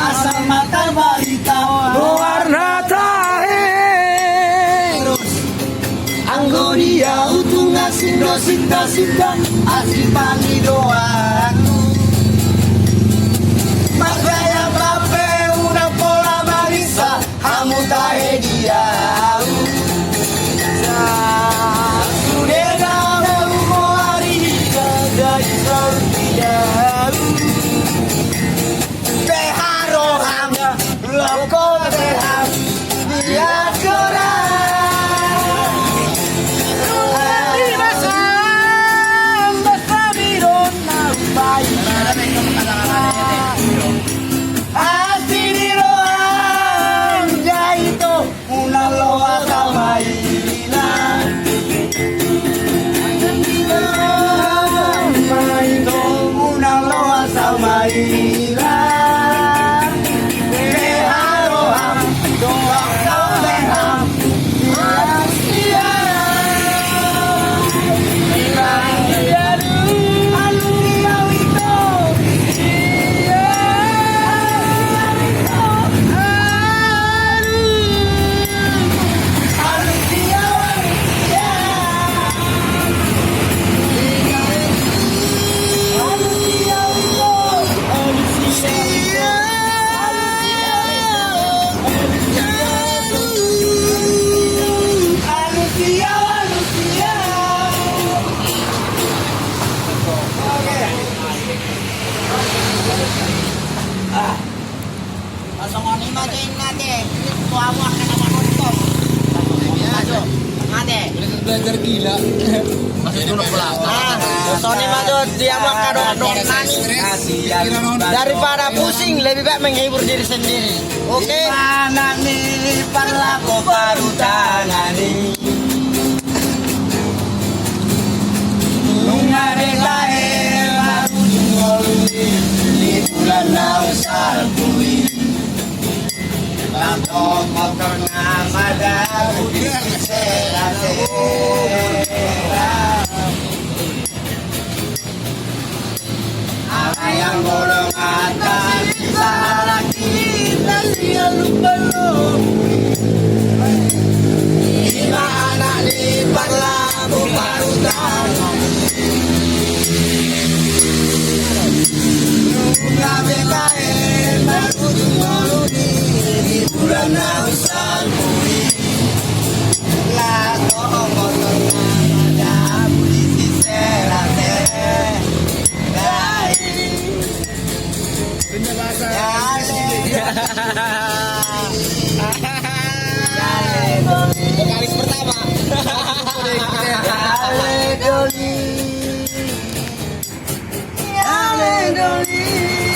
Asal mata balita Warna tahe Anggoria utung asin dosinta sinta Asin pagi doaku Makanya bape una pola marisa Hamu tahe diau Sudena meumo hari Dari sortiau Loko beham dia korang Di masam Basabiron na upay Hati di roang Jaito Una loa kawaina Jaito Una loa kawaina belajar gila. Masih dulu pulang. Sony maju dia makan adonan daripada pusing lebih baik menghibur diri sendiri. Oke. Mana nih perlaku baru tangani. Nungare lahir baru dimulai di bulan Nausal kui. Tanto motor namada budi serase. Yang bolong atas salah kita dia lupa lo. Lima anak lipat labu baru tangan. Nungga BKM baru dimulai di bulan Nausal kui. Lato motor namanya budi serase. Vokalis pertama. Doli.